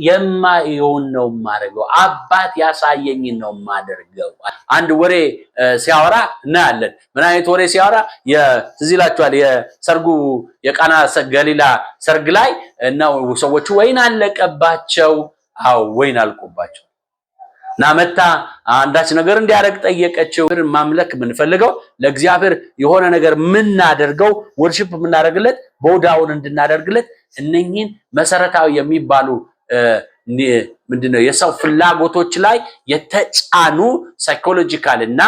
የማይሆን ነው ማድረገው አባት ያሳየኝ ነው ማደርገው አንድ ወሬ ሲያወራ እናያለን ምን አይነት ወሬ ሲያወራ የትዝላችኋል የሰርጉ የቃና ገሊላ ሰርግ ላይ ነው ሰዎቹ ወይን አለቀባቸው አው ወይን አልቆባቸው ናመታ አንዳች ነገር እንዲያረግ ጠየቀችው ማምለክ ምን ፈልገው ለእግዚአብሔር የሆነ ነገር ምን እናደርገው ወርሺፕ ምን እናደርግለት ቦዳውን እንድናደርግለት እነኚህን መሰረታዊ የሚባሉ ምንድነው የሰው ፍላጎቶች ላይ የተጫኑ ሳይኮሎጂካል እና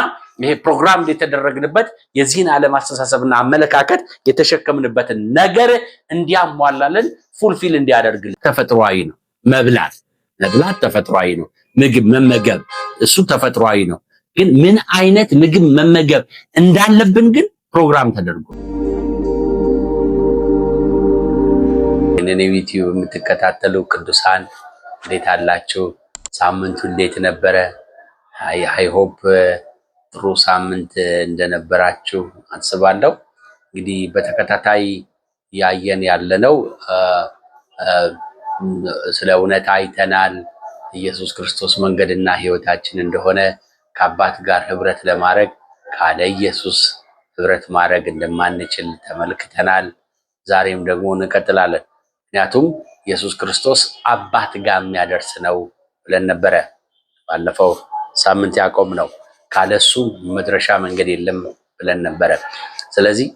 ይሄ ፕሮግራም የተደረገበት የዚህን ዓለም አስተሳሰብና አመለካከት የተሸከምንበት ነገር እንዲያሟላልን ፉልፊል እንዲያደርግልን ተፈጥሯዊ ነው መብላት ተፈጥሯዊ ነው ምግብ መመገብ እሱ ተፈጥሯዊ ነው ግን ምን አይነት ምግብ መመገብ እንዳለብን ግን ፕሮግራም ተደርጎ እኔ ዩቲዩብ የምትከታተሉ ቅዱሳን እንዴት አላችሁ ሳምንቱ እንዴት ነበረ አይ ሆፕ ጥሩ ሳምንት እንደነበራችሁ አስባለሁ እንግዲህ በተከታታይ ያየን ያለነው ስለ እውነት አይተናል ኢየሱስ ክርስቶስ መንገድና ህይወታችን እንደሆነ ከአባት ጋር ህብረት ለማድረግ ካለ ኢየሱስ ህብረት ማድረግ እንደማንችል ተመልክተናል ዛሬም ደግሞ እንቀጥላለን ምክንያቱም ኢየሱስ ክርስቶስ አባት ጋር የሚያደርስ ነው ብለን ነበረ ባለፈው ሳምንት ያቆምነው ካለሱ መድረሻ መንገድ የለም ብለን ነበረ ስለዚህ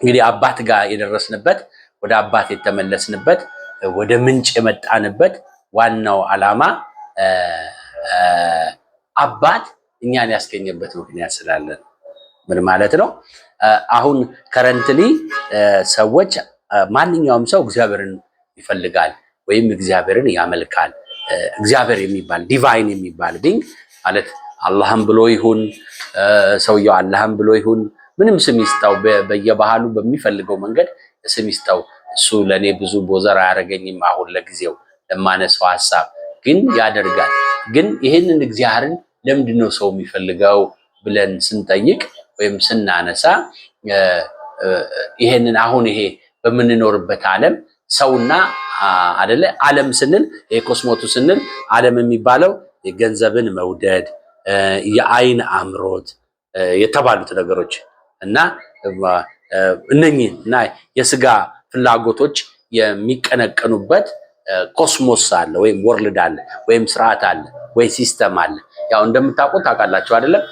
እንግዲህ አባት ጋር የደረስንበት ወደ አባት የተመለስንበት ወደ ምንጭ የመጣንበት ዋናው ዓላማ አባት እኛን ያስገኘበት ምክንያት ስላለ ምን ማለት ነው አሁን ከረንትሊ ሰዎች ማንኛውም ሰው እግዚአብሔርን ይፈልጋል ወይም እግዚአብሔርን ያመልካል እግዚአብሔር የሚባል ዲቫይን የሚባል ዲንግ ማለት አላህም ብሎ ይሁን ሰውየው አላህም ብሎ ይሁን ምንም ስም ይስጣው በየባህሉ በሚፈልገው መንገድ ስም ይስጣው እሱ ለኔ ብዙ ቦዘር አያረገኝም አሁን ለጊዜው ለማነሳው ሐሳብ ግን ያደርጋል ግን ይሄንን እግዚአብሔርን ለምንድነው ሰው የሚፈልገው ብለን ስንጠይቅ ወይም ስናነሳ ይሄንን አሁን ይሄ በመንኖርበት ዓለም ሰውና አይደለ ዓለም ስንል የኮስሞቱ ስንል ዓለም የሚባለው የገንዘብን መውደድ የአይን አምሮት የተባሉት ነገሮች እና እነኚህና የስጋ ፍላጎቶች የሚቀነቀኑበት ኮስሞስ አለ ወይም ወርልድ አለ ወይም ስርዓት አለ ወይ ሲስተም አለ ያው እንደምታውቁት ታውቃላችሁ አይደለም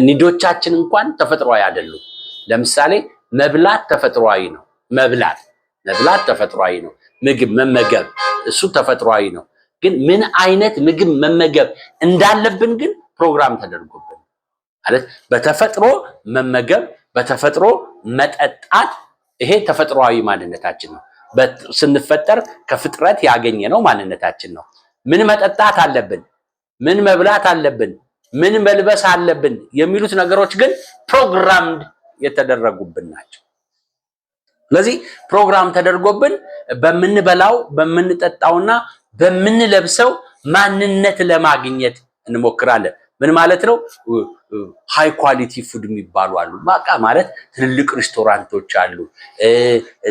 ኒዶቻችን እንኳን ተፈጥሯዊ አይደሉም ለምሳሌ መብላት ተፈጥሯዊ ነው መብላት ተፈጥሯዊ ነው ምግብ መመገብ እሱ ተፈጥሯዊ ነው ግን ምን አይነት ምግብ መመገብ እንዳለብን ግን ፕሮግራም ተደርጎብን ማለት በተፈጥሮ መመገብ በተፈጥሮ መጠጣት ይሄ ተፈጥሯዊ ማንነታችን ነው ስንፈጠር ከፍጥረት ያገኘነው ማንነታችን ነው ምን መጠጣት አለብን ምን መብላት አለብን ምን መልበስ አለብን የሚሉት ነገሮች ግን ፕሮግራምድ የተደረጉብን ናቸው ስለዚህ ፕሮግራም ተደርጎብን በመንበላው በመንጠጣውና በመንለብሰው ማንነት ለማግኘት እንሞክራለን ምን ማለት ነው ሃይ ኳሊቲ ፉድ የሚባሉ አሉ ማቃ ማለት ትልልቅ ሬስቶራንቶች አሉ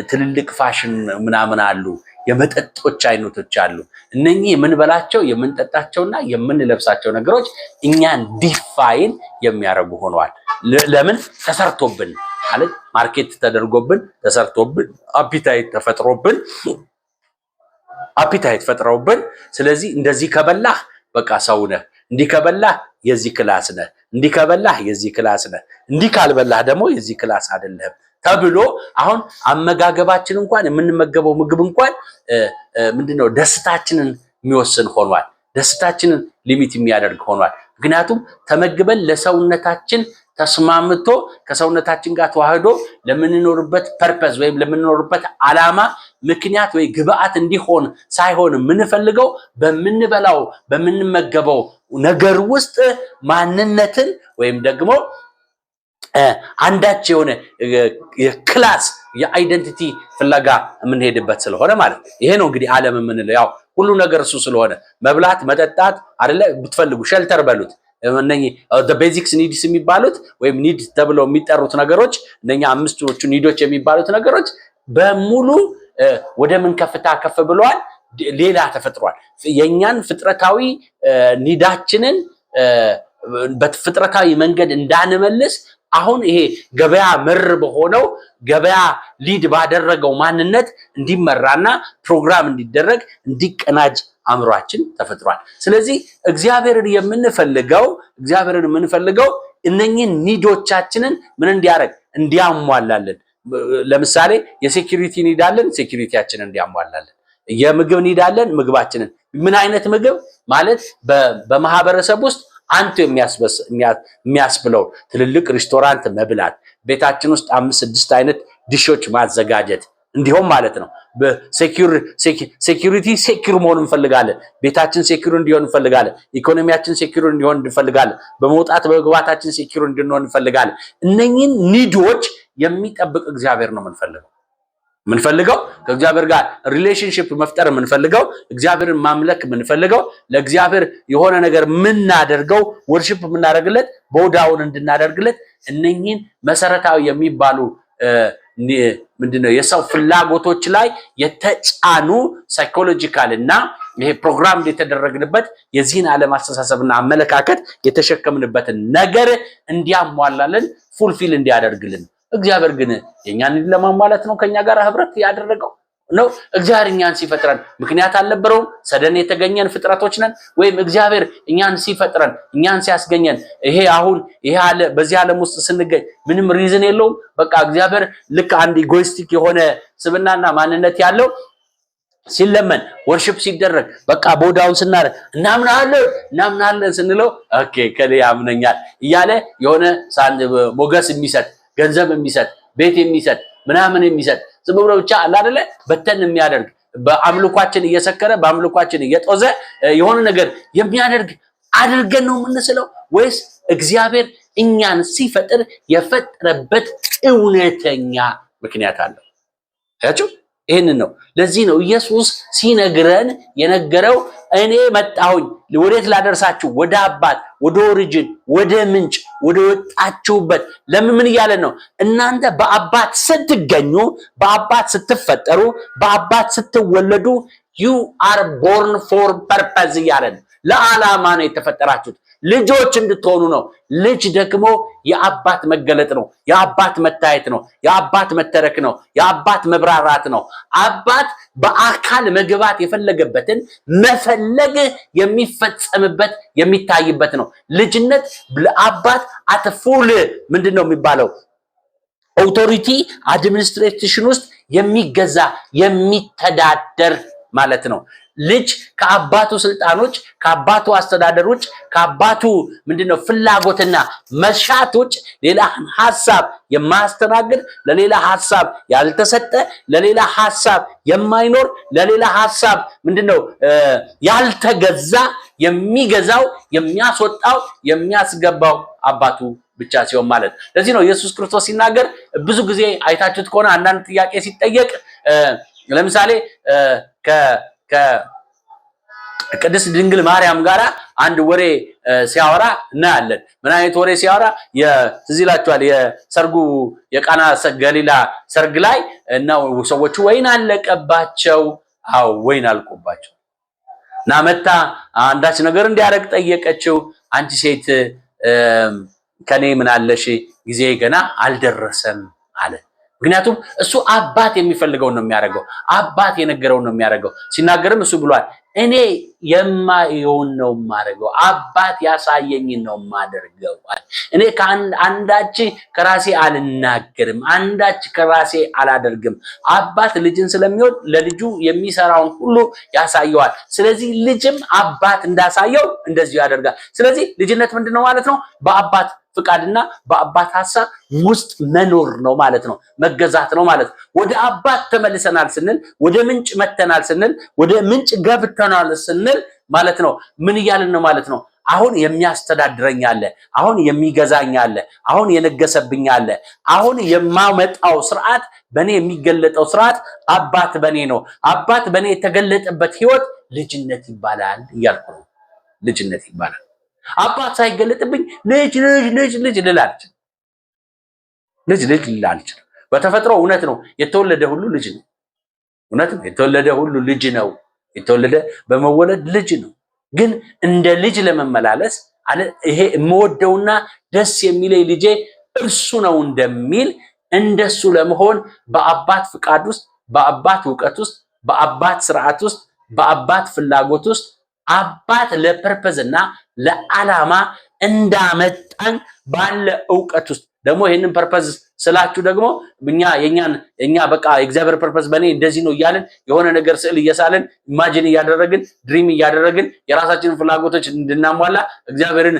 ትልልቅ ፋሽን ምናምን አሉ የመጠጦች አይነቶች አሉ እነኚህ የምንበላቸው የምንጠጣቸውና የምንለብሳቸው ነገሮች እኛን ዲፋይን የሚያረጉ ሆነዋል ለምን ተሰርቶብን ማለት ማርኬት ተደርጎብን ተሰርቶብን አፒታይት ተፈጥሮብን አፒታይት ፈጥረውብን ስለዚህ እንደዚህ ከበላህ በቃ ሰው ነህ እንዲህ ከበላህ የዚህ ክላስ ነህ እንዲህ ከበላህ የዚህ ክላስ ነህ እንዲህ ካልበላህ ደግሞ የዚህ ክላስ አይደለም ተብሎ አሁን አመጋገባችን እንኳን የምንመገበው ምግብ እንኳን ምንድነው ደስታችንን የሚወስን ሆኗል ደስታችንን ሊሚት የሚያደርግ ሆኗል ምክንያቱም ተመግበን ለሰውነታችን ተስማምቶ ከሰውነታችን ጋር ተዋህዶ ለምንኖርበት ፐርፐዝ ወይም ለምንኖርበት ዓላማ ምክንያት ወይ ግብአት እንዲሆን ሳይሆን ምንፈልገው በመንበላው በመንመገበው ነገር ውስጥ ማንነትን ወይም ደግሞ አንዳች የሆነ የክላስ የአይደንቲቲ ፍለጋ የምንሄድበት ስለሆነ ማለት ይሄ ነው እንግዲህ ዓለም የምንለው ያው ሁሉ ነገር እሱ ስለሆነ መብላት መጠጣት አይደለ ብትፈልጉ ሸልተር በሉት እነኚህ the basics needs የሚባሉት ወይም ኒድ ተብለው የሚጠሩት ነገሮች እነኛ አምስቶቹ ኒዶች የሚባሉት ነገሮች በሙሉ ወደ ምን ከፍታ ከፍ ብለዋል ሌላ ተፈጥሯል። የኛን ፍጥረታዊ ኒዳችንን በፍጥረታዊ መንገድ እንዳንመልስ አሁን ይሄ ገበያ መር በሆነው ገበያ ሊድ ባደረገው ማንነት እንዲመራና ፕሮግራም እንዲደረግ እንዲቀናጅ አእምሯችን ተፈጥሯል። ስለዚህ እግዚአብሔርን የምንፈልገው እነኚህን ኒዶቻችንን ምን እንዲያደርግ እንዲያሟላልን። ለምሳሌ የሴኩሪቲ ኒድ አለን፣ ሴኩሪቲያችንን እንዲያሟላልን። የምግብ ኒድ አለን፣ ምግባችንን። ምን አይነት ምግብ ማለት በማህበረሰብ ውስጥ አንተ የሚያስብለው ትልልቅ ሬስቶራንት መብላት፣ ቤታችን ውስጥ 5-6 አይነት ዲሾች ማዘጋጀት እንዲሁም ማለት ነው። ሴኩሪቲ ሴኩር መሆን እንፈልጋለን። ቤታችን ሴኩር እንዲሆን እንፈልጋለን። ኢኮኖሚያችን ሴኩር እንዲሆን እንፈልጋለን። በመውጣት በመግባታችን ሴኩር እንድንሆን እንፈልጋለን። እነኚህን ኒዶች የሚጠብቅ እግዚአብሔር ነው የምንፈልገው ከእግዚአብሔር ጋር ሪሌሽንሺፕ መፍጠር የምንፈልገው፣ እግዚአብሔርን ማምለክ የምንፈልገው፣ ለእግዚአብሔር የሆነ ነገር የምናደርገው ወርሺፕ የምናደርግለት ቦዳውን እንድናደርግለት እነኚህን መሰረታዊ የሚባሉ ምንድነው የሰው ፍላጎቶች ላይ የተጫኑ ሳይኮሎጂካል እና ይሄ ፕሮግራም የተደረግንበት የዚህን ዓለም አስተሳሰብና አመለካከት የተሸከምንበትን ነገር እንዲያሟላልን ፉልፊል እንዲያደርግልን። እግዚአብሔር ግን የኛን ለማሟላት ነው ከኛ ጋር ህብረት ያደረገው ነው። እግዚአብሔር እኛን ሲፈጥረን ምክንያት አልነበረውም። ሰደን የተገኘን ፍጥረቶች ነን። ወይም እግዚአብሔር እኛን ሲፈጥረን እኛን ሲያስገኘን በዚህ ዓለም ውስጥ ስንገኝ ምንም ሪዝን የለውም። በቃ እግዚአብሔር ልክ አንድ ኢጎይስቲክ የሆነ ስብናና ማንነት ያለው ሲለመን ወርሺፕ ሲደረግ በቃ ቦዳውን ስናደርግ እናምናለን ስንለው ኦኬ ከሌ ያምነኛል እያለ የሆነ ሞገስ የሚሰጥ ገንዘብ የሚሰጥ ቤት የሚሰጥ ምናምን የሚሰጥ ዝም ብሎ ብቻ አለ አይደለ በተን የሚያደርግ በአምልኳችን እየሰከረ በአምልኳችን እየጦዘ የሆነ ነገር የሚያደርግ አድርገን ነው የምንስለው? ወይስ እግዚአብሔር እኛን ሲፈጥር የፈጠረበት እውነተኛ ምክንያት አለው? አያችሁ? ይሄንን ነው። ለዚህ ነው ኢየሱስ ሲነግረን የነገረው እኔ መጣሁኝ ወዴት ላደርሳችሁ? ወደ አባት፣ ወደ ኦሪጂን፣ ወደ ምንጭ፣ ወደ ወጣችሁበት። ለምን ምን እያለን ነው? እናንተ በአባት ስትገኙ፣ በአባት ስትፈጠሩ፣ በአባት ስትወለዱ you are born for purpose እያለን ለዓላማ ነው የተፈጠራችሁት። ልጆች እንድትሆኑ ነው። ልጅ ደግሞ የአባት መገለጥ ነው። የአባት መታየት ነው። የአባት መተረክ ነው። የአባት መብራራት ነው። አባት በአካል መግባት የፈለገበትን መፈለግ የሚፈጸምበት የሚታይበት ነው። ልጅነት ለአባት አትፉል ምንድነው የሚባለው ኦቶሪቲ አድሚኒስትሬሽን ውስጥ የሚገዛ የሚተዳደር ማለት ነው። ልጅ ከአባቱ ስልጣኖች ከአባቱ አስተዳደሮች ከአባቱ ምንድነው ፍላጎትና መሻቶች ሌላ ሐሳብ የማያስተናግድ ለሌላ ሐሳብ ያልተሰጠ ለሌላ ሐሳብ የማይኖር ለሌላ ሐሳብ ምንድነው ያልተገዛ የሚገዛው የሚያስወጣው የሚያስገባው አባቱ ብቻ ሲሆን ማለት። ለዚህ ነው ኢየሱስ ክርስቶስ ሲናገር ብዙ ጊዜ አይታችሁት ከሆነ አንዳንድ ጥያቄ ሲጠየቅ ለምሳሌ ከቅድስት ድንግል ማርያም ጋራ አንድ ወሬ ሲያወራ እናያለን። ምን አይነት ወሬ ሲያወራ? ትዝ ይላችኋል የሰርጉ የቃና ገሊላ ሰርግ ላይ እና ሰዎቹ ወይን አለቀባቸው። አዎ ወይን አልቆባቸው እና መታ አንዳች ነገር እንዲያረግ ጠየቀችው። አንቺ ሴት ከኔ ምን አለሽ? ጊዜ ገና አልደረሰም አለ። ምክንያቱም እሱ አባት የሚፈልገውን ነው የሚያደርገው። አባት የነገረውን ነው የሚያደርገው። ሲናገርም እሱ ብሏል እኔ የማየውን ነው የማደርገው፣ አባት ያሳየኝን ነው የማደርገው። እኔ አንዳች ከራሴ አልናገርም፣ አንዳች ከራሴ አላደርግም። አባት ልጅን ስለሚወድ ለልጁ የሚሰራውን ሁሉ ያሳየዋል። ስለዚህ ልጅም አባት እንዳሳየው እንደዚሁ ያደርጋል። ስለዚህ ልጅነት ምንድነው ማለት ነው? በአባት ፍቃድና በአባት ሐሳብ ውስጥ መኖር ነው ማለት ነው። መገዛት ነው ማለት ነው። ወደ አባት ተመልሰናል ስንል፣ ወደ ምንጭ መተናል ስንል፣ ወደ ምንጭ ገብተናል ስንል ማለት ነው ምን እያልን ነው ማለት ነው? አሁን የሚያስተዳድረኝ አለ፣ አሁን የሚገዛኝ አለ፣ አሁን የነገሰብኝ አለ፣ አሁን የማመጣው ስርዓት በኔ የሚገለጠው ስርዓት አባት በኔ ነው። አባት በኔ የተገለጠበት ህይወት ልጅነት ይባላል እያልኩ ነው። ልጅነት ይባላል። አባት ሳይገለጥብኝ ልጅ ልል አልችልም። ልጅ ልል አልችልም። በተፈጥሮ እውነት ነው የተወለደ ሁሉ ልጅ ነው። እውነት ነው የተወለደ ሁሉ ልጅ ነው። የተወለደ በመወለድ ልጅ ነው። ግን እንደ ልጅ ለመመላለስ ይሄ የምወደውና ደስ የሚለኝ ልጄ እርሱ ነው እንደሚል እንደሱ ለመሆን በአባት ፍቃድ ውስጥ፣ በአባት እውቀት ውስጥ፣ በአባት ስርዓት ውስጥ፣ በአባት ፍላጎት ውስጥ አባት ለፐርፐዝና ለዓላማ እንዳመጣን ባለ እውቀት ውስጥ ደግሞ ይሄንን ፐርፐዝ ስላችሁ ደግሞ የኛ በቃ የእግዚአብሔር ፐርፐዝ በእኔ እንደዚህ ነው እያልን የሆነ ነገር ስዕል እየሳልን ኢማጂን እያደረግን ድሪም እያደረግን የራሳችንን ፍላጎቶች እንድናሟላ እግዚአብሔርን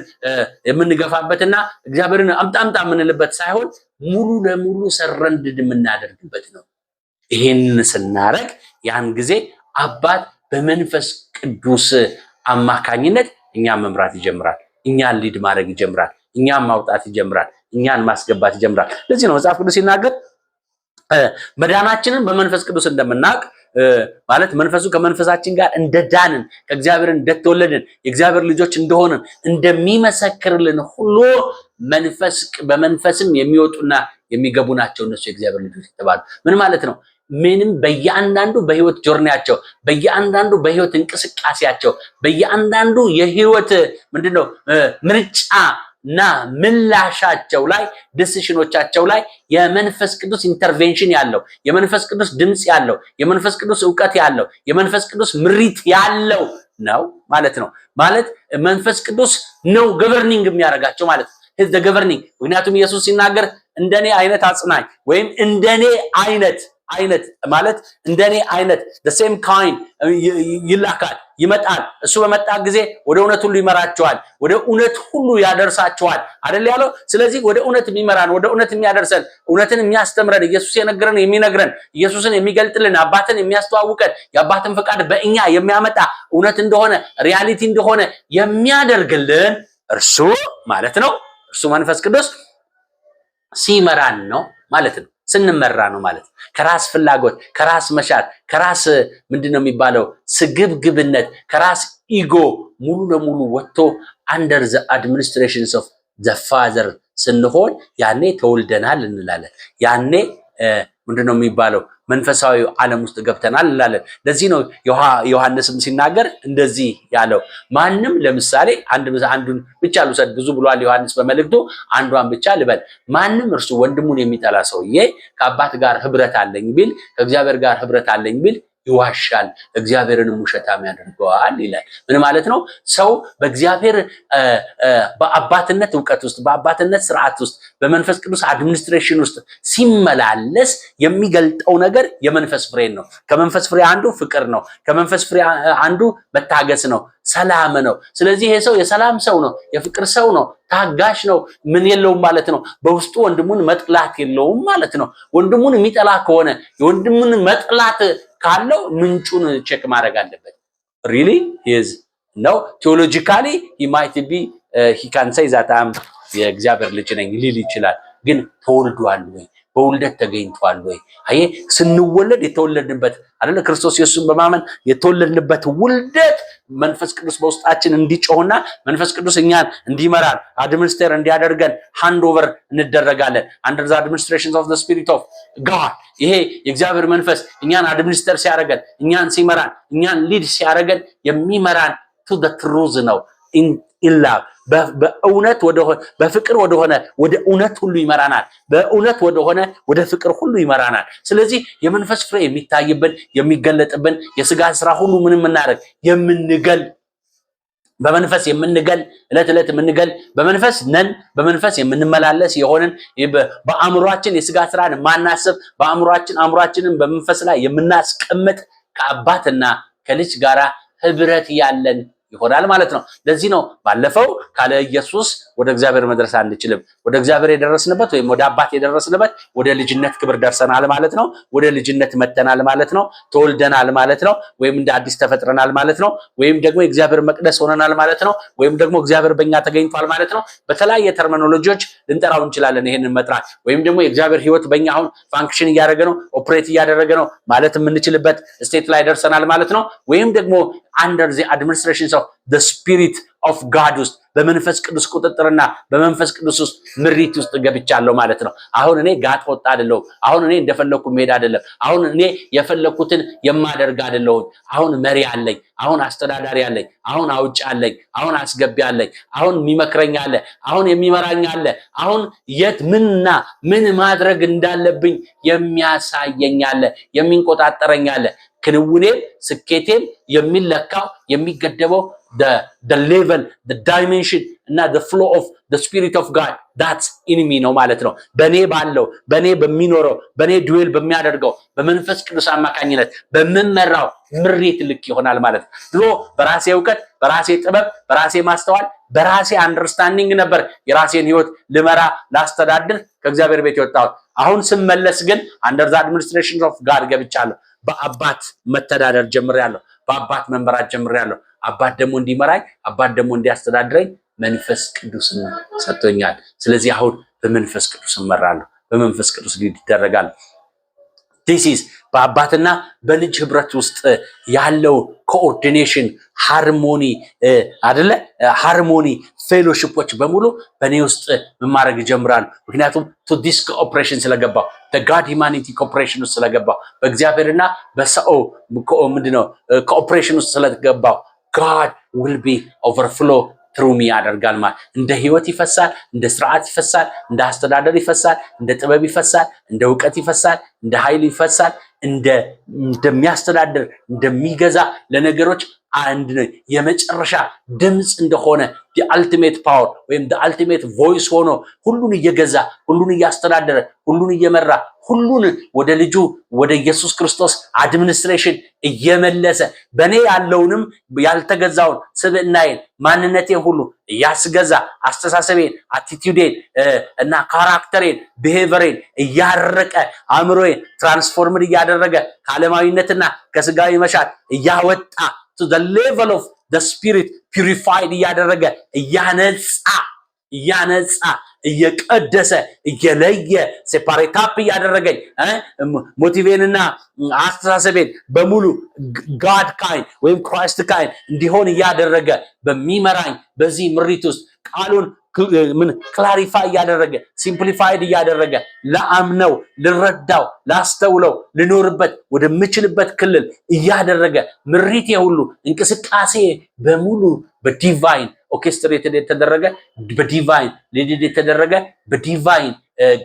የምንገፋበትና እግዚአብሔርን አምጣ የምንልበት ሳይሆን ሙሉ ለሙሉ ሰረንድድ የምናደርግበት ነው። ይሄንን ስናረግ ያን ጊዜ አባት በመንፈስ ቅዱስ አማካኝነት እኛን መምራት ይጀምራል። እኛን ሊድ ማድረግ ይጀምራል። እኛን ማውጣት ይጀምራል። እኛን ማስገባት ይጀምራል። ለዚህ ነው መጽሐፍ ቅዱስ ሲናገር መዳናችንን በመንፈስ ቅዱስ እንደምናውቅ ማለት መንፈሱ ከመንፈሳችን ጋር እንደዳንን ከእግዚአብሔር እንደተወለድን የእግዚአብሔር ልጆች እንደሆንን እንደሚመሰክርልን ሁሉ በመንፈስም የሚወጡና የሚገቡ ናቸው እነሱ የእግዚአብሔር ልጆች የተባሉ። ምን ማለት ነው? ምንም በየአንዳንዱ በህይወት ጆርኒያቸው፣ በየአንዳንዱ በህይወት እንቅስቃሴያቸው፣ በየአንዳንዱ የህይወት ምንድነው ምርጫና ምላሻቸው ላይ ዲሲሽኖቻቸው ላይ የመንፈስ ቅዱስ ኢንተርቬንሽን ያለው፣ የመንፈስ ቅዱስ ድምጽ ያለው፣ የመንፈስ ቅዱስ ዕውቀት ያለው፣ የመንፈስ ቅዱስ ምሪት ያለው ነው ማለት ነው። ማለት መንፈስ ቅዱስ ነው ገቨርኒንግ የሚያደርጋቸው ማለት ነው። the governing ምክንያቱም ኢየሱስ ሲናገር እንደኔ አይነት አጽናኝ ወይም እንደኔ አይነት ማለት እንደኔ አይነት the same kind ይላካል ይመጣል። እሱ በመጣ ጊዜ ወደ እውነት ሁሉ ይመራቸዋል፣ ወደ እውነት ሁሉ ያደርሳቸዋል አይደል ያለው። ስለዚህ ወደ እውነት የሚመራን ወደ እውነት የሚያደርሰን እውነትን የሚያስተምረን ኢየሱስ የነገረን የሚነግረን ኢየሱስን የሚገልጥልን አባትን የሚያስተዋውቀን የአባትን ፈቃድ በእኛ የሚያመጣ እውነት እንደሆነ ሪያሊቲ እንደሆነ የሚያደርግልን እርሱ ማለት ነው። እርሱ መንፈስ ቅዱስ ሲመራን ነው ማለት ነው። ስንመራ ነው ማለት ነው። ከራስ ፍላጎት፣ ከራስ መሻት፣ ከራስ ምንድነው የሚባለው ስግብግብነት፣ ከራስ ኢጎ ሙሉ ለሙሉ ወጥቶ አንደር ዘ አድሚኒስትሬሽንስ ኦፍ ዘ ፋዘር ስንሆን ያኔ ተወልደናል እንላለን። ያኔ ምንድነው የሚባለው መንፈሳዊ ዓለም ውስጥ ገብተናል እንላለን። ለዚህ ነው ዮሐንስም ሲናገር እንደዚህ ያለው። ማንም ለምሳሌ አንዱን ብቻ ልውሰድ፣ ብዙ ብሏል ዮሐንስ በመልእክቱ፣ አንዷን ብቻ ልበል። ማንም እርሱ ወንድሙን የሚጠላ ሰውዬ ከአባት ጋር ህብረት አለኝ ቢል፣ ከእግዚአብሔር ጋር ህብረት አለኝ ቢል ይዋሻል፣ እግዚአብሔርንም ውሸታም ያደርገዋል ይላል። ምን ማለት ነው? ሰው በእግዚአብሔር በአባትነት ዕውቀት ውስጥ፣ በአባትነት ስርዓት ውስጥ፣ በመንፈስ ቅዱስ አድሚኒስትሬሽን ውስጥ ሲመላለስ የሚገልጠው ነገር የመንፈስ ፍሬ ነው። ከመንፈስ ፍሬ አንዱ ፍቅር ነው። ከመንፈስ ፍሬ አንዱ መታገስ ነው፣ ሰላም ነው። ስለዚህ ይሄ ሰው የሰላም ሰው ነው፣ የፍቅር ሰው ነው፣ ታጋሽ ነው። ምን የለውም ማለት ነው? በውስጡ ወንድሙን መጥላት የለውም ማለት ነው። ወንድሙን የሚጠላ ከሆነ የወንድሙን መጥላት ካለው ምንጩን ቼክ ማድረግ አለበት። really is no theologically he might be he can say that የእግዚአብሔር ልጅ ነኝ ሊል ይችላል። ግን ተወልዷል ወይ? በውልደት ተገኝቷል ወይ? አይ ስንወለድ የተወለድንበት አይደለ? ክርስቶስ ኢየሱስን በማመን የተወለድንበት ውልደት መንፈስ ቅዱስ በውስጣችን እንዲጮህና መንፈስ ቅዱስ እኛን እንዲመራን አድሚኒስትሬት እንዲያደርገን ሃንድ ኦቨር እንደረጋለን። under the administration of the spirit of God ይሄ የእግዚአብሔር መንፈስ እኛን አድሚኒስትሬት ሲያደርገን፣ እኛን ሲመራን፣ እኛን ሊድ ሲያደርገን የሚመራን to the truth ነው in love በእውነት ወደሆነ በፍቅር ወደሆነ ወደ እውነት ሁሉ ይመራናል። በእውነት ወደሆነ ወደ ፍቅር ሁሉ ይመራናል። ስለዚህ የመንፈስ ፍሬ የሚታይብን የሚገለጥብን የሥጋ ስራ ሁሉ ምን እናደርግ የምንገል በመንፈስ የምንገል ዕለት የምንገል በመንፈስ ነን። በመንፈስ የምንመላለስ የሆነን በአእምሮአችን የሥጋ ስራን ማናስብ አእምሮአችንን በመንፈስ ላይ የምናስቀምጥ ከአባትና ከልጅ ጋራ ህብረት ያለን ይሆናል ማለት ነው። ለዚህ ነው ባለፈው ካለ ኢየሱስ ወደ እግዚአብሔር መድረስ አንችልም። ወደ እግዚአብሔር የደረስንበት ወይም ወደ አባት የደረስንበት ወደ ልጅነት ክብር ደርሰናል ማለት ነው። ወደ ልጅነት መተናል ማለት ነው። ተወልደናል ማለት ነው። ወይም እንደ አዲስ ተፈጥረናል ማለት ነው። ወይም ደግሞ የእግዚአብሔር መቅደስ ሆነናል ማለት ነው። ወይም ደግሞ እግዚአብሔር በእኛ ተገኝቷል ማለት ነው። በተለያየ ተርሚኖሎጂዎች ልንጠራው እንችላለን ይሄንን መጥራት። ወይም ደግሞ የእግዚአብሔር ህይወት በእኛ አሁን ፋንክሽን እያደረገ ነው፣ ኦፕሬት እያደረገ ነው ማለት የምንችልበት ስቴት ላይ ደርሰናል ማለት ነው። ወይም ደግሞ under the administration of the spirit of God ውስጥ በመንፈስ ቅዱስ ቁጥጥርና በመንፈስ ቅዱስ ውስጥ ምሪት ውስጥ ገብቻለሁ ማለት ነው። አሁን እኔ ጋጥ ወጣ አይደለሁም። አሁን እኔ እንደፈለኩ መሄድ አይደለም። አሁን እኔ የፈለኩትን የማደርግ አይደለሁም። አሁን መሪ አለኝ። አሁን አስተዳዳሪ አለኝ። አሁን አውጭ አለኝ። አሁን አስገቢ አለኝ። አሁን የሚመክረኝ አለ። አሁን የሚመራኝ አለ። አሁን የት ምንና ምን ማድረግ እንዳለብኝ የሚያሳየኝ አለ። የሚንቆጣጠረኝ አለ። ክንውኔም ስኬቴም የሚለካው የሚገደበው the level, the dimension እና the flow of the spirit of God that's in me ነው ማለት ነው። በኔ ባለው በኔ በሚኖረው በኔ ዱዌል በሚያደርገው በመንፈስ ቅዱስ አማካኝነት በመመራው ምሪት ልክ ይሆናል ማለት ነው። ድሮ በራሴ ዕውቀት በራሴ ጥበብ በራሴ ማስተዋል በራሴ አንደርስታንዲንግ ነበር የራሴን ህይወት ልመራ ላስተዳድር ከእግዚአብሔር ቤት የወጣው። አሁን ስመለስ ግን under the administration of God ገብቻለሁ። በአባት መተዳደር ጀምሬያለሁ። በአባት መንበራት ጀምሬያለሁ። አባት ደግሞ እንዲመራኝ አባት ደግሞ እንዲያስተዳድረኝ መንፈስ ቅዱስን ሰጥቶኛል። ስለዚህ አሁን በመንፈስ ቅዱስ እመራለሁ። በመንፈስ ቅዱስ ይደረጋል። this is በአባትና በልጅ ህብረት ውስጥ ያለው ኮኦርዲኔሽን ሃርሞኒ አይደለ? ሃርሞኒ ፌሎሺፖች በሙሉ በኔ ውስጥ መማረግ ይጀምራሉ። ምክንያቱም to this cooperation ስለገባው the God humanity cooperation ውስጥ ስለገባው በእግዚአብሔርና በሰው ምንድነው cooperation ውስጥ ስለገባው God will be overflow through me ያደርጋል ማለት እንደ ህይወት ይፈሳል፣ እንደ ስርዓት ይፈሳል፣ እንደ አስተዳደር ይፈሳል፣ እንደ ጥበብ ይፈሳል፣ እንደ ዕውቀት ይፈሳል፣ እንደ ኃይል ይፈሳል፣ እንደሚያስተዳድር እንደሚገዛ ለነገሮች አንድ ነው የመጨረሻ ድምጽ እንደሆነ the ultimate power ወይም the ultimate voice ሆኖ ሁሉን እየገዛ ሁሉን እያስተዳደረ ሁሉን እየመራ ሁሉን ወደ ልጁ ወደ ኢየሱስ ክርስቶስ አድሚኒስትሬሽን እየመለሰ በኔ ያለውንም ያልተገዛውን ስብዕናዬን ማንነቴን ሁሉ እያስገዛ አስተሳሰቤን አቲቲዩዴን እና ካራክተሬን ቢሄቨሬን እያረቀ አእምሮዬን ትራንስፎርምድ እያደረገ ከዓለማዊነትና ከስጋዊ መሻት እያወጣ to the level of the spirit purified እያደረገ እያነጻ እየቀደሰ እየለየ ሴፓሬት አፕ እያደረገኝ ሞቲቬንና አስተሳሰቤን በሙሉ God kind ወይም Christ kind እንዲሆን እያደረገ በሚመራኝ በዚህ ምሪት ውስጥ ቃሉን ምን ክላሪፋይ እያደረገ ሲምፕሊፋይድ እያደረገ ለአምነው ልረዳው ላስተውለው ልኖርበት ወደምችልበት ክልል እያደረገ ምሪቴ ሁሉ እንቅስቃሴ በሙሉ በዲቫይን ኦርኬስትሬትድ የተደረገ በዲቫይን ሊድድ የተደረገ በዲቫይን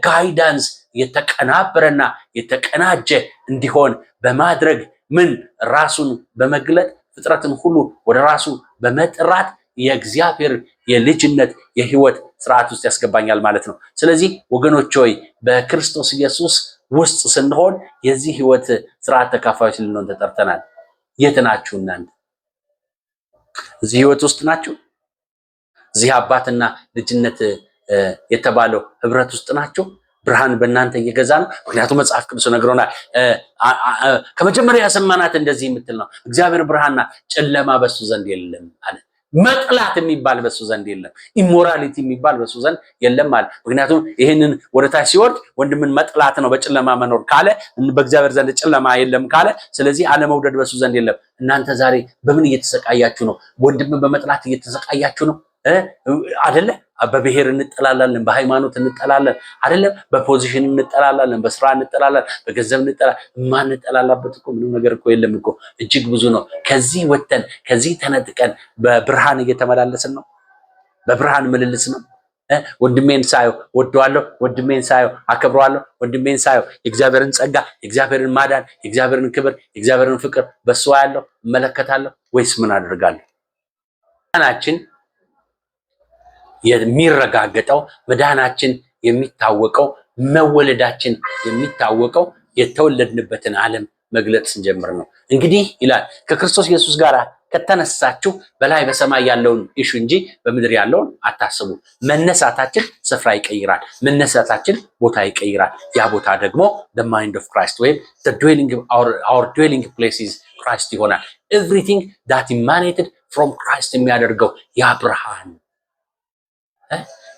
ጋይዳንስ የተቀናበረና የተቀናጀ እንዲሆን በማድረግ ምን ራሱን በመግለጥ ፍጥረትን ሁሉ ወደ ራሱ በመጥራት የእግዚአብሔር የልጅነት የህይወት ስርዓት ውስጥ ያስገባኛል ማለት ነው። ስለዚህ ወገኖች ሆይ በክርስቶስ ኢየሱስ ውስጥ ስንሆን የዚህ ህይወት ስርዓት ተካፋዮች ልንሆን ተጠርተናል። የት ናችሁ እናንተ? እዚህ ህይወት ውስጥ ናችሁ? እዚህ አባትና ልጅነት የተባለው ህብረት ውስጥ ናችሁ? ብርሃን በእናንተ እየገዛ ነው። ምክንያቱም መጽሐፍ ቅዱስ ነግሮናል። ከመጀመሪያ ያሰማናት እንደዚህ የምትል ነው፣ እግዚአብሔር ብርሃንና ጨለማ በሱ ዘንድ የለም አለ። መጥላት የሚባል በሱ ዘንድ የለም፣ ኢሞራሊቲ የሚባል በሱ ዘንድ የለም አለ። ምክንያቱም ይሄንን ወደታች ሲወርድ ወንድምን መጥላት ነው በጨለማ መኖር ካለ፣ በእግዚአብሔር ዘንድ ጨለማ የለም ካለ፣ ስለዚህ አለመውደድ በሱ ዘንድ የለም። እናንተ ዛሬ በምን እየተሰቃያችሁ ነው? ወንድምን በመጥላት እየተሰቃያችሁ ነው አይደለ? በብሔር እንጠላላለን፣ በሃይማኖት እንጠላለን አይደለም? በፖዚሽን እንጠላላለን፣ በስራ እንጠላላለን፣ በገንዘብ እንጠላላለን። ማንጠላላበት እኮ ምንም ነገር እኮ የለም እኮ፣ እጅግ ብዙ ነው። ከዚህ ወተን ከዚህ ተነጥቀን በብርሃን እየተመላለስን ነው። በብርሃን ምልልስ ነው። ወንድሜን ሳየው ወደዋለሁ፣ ወንድሜን ሳየው አከብረዋለሁ፣ ወንድሜን ሳየው የእግዚአብሔርን ጸጋ፣ የእግዚአብሔርን ማዳን፣ የእግዚአብሔርን ክብር፣ የእግዚአብሔርን ፍቅር በሱ ያለው እመለከታለሁ ወይስ ምን አደርጋለሁ? መዳናችን የሚረጋገጠው መዳናችን የሚታወቀው መወለዳችን የሚታወቀው የተወለድንበትን ዓለም መግለጽ ስንጀምር ነው። እንግዲህ ይላል ከክርስቶስ ኢየሱስ ጋር ከተነሳችሁ በላይ በሰማይ ያለውን እሹ እንጂ በምድር ያለውን አታስቡ። መነሳታችን ስፍራ ይቀይራል። መነሳታችን ቦታ ይቀይራል። ያ ቦታ ደግሞ the mind of Christ ወይም the dwelling our dwelling place is Christ ይሆናል። everything that emanated from Christ የሚያደርገው ያ ብርሃን፣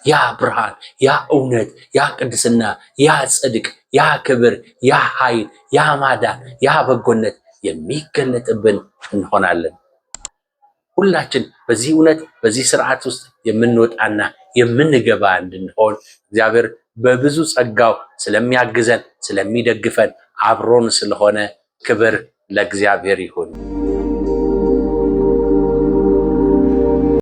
ያ ብርሃን፣ ያ እውነት፣ ያ ቅድስና፣ ያ ጽድቅ፣ ያ ክብር፣ ያ ኃይል፣ ያ ማዳን፣ ያ በጎነት የሚገለጥብን እንሆናለን። ሁላችን በዚህ እውነት በዚህ ስርዓት ውስጥ የምንወጣና የምንገባ እንድንሆን እግዚአብሔር በብዙ ጸጋው ስለሚያግዘን ስለሚደግፈን አብሮን ስለሆነ ክብር ለእግዚአብሔር ይሁን።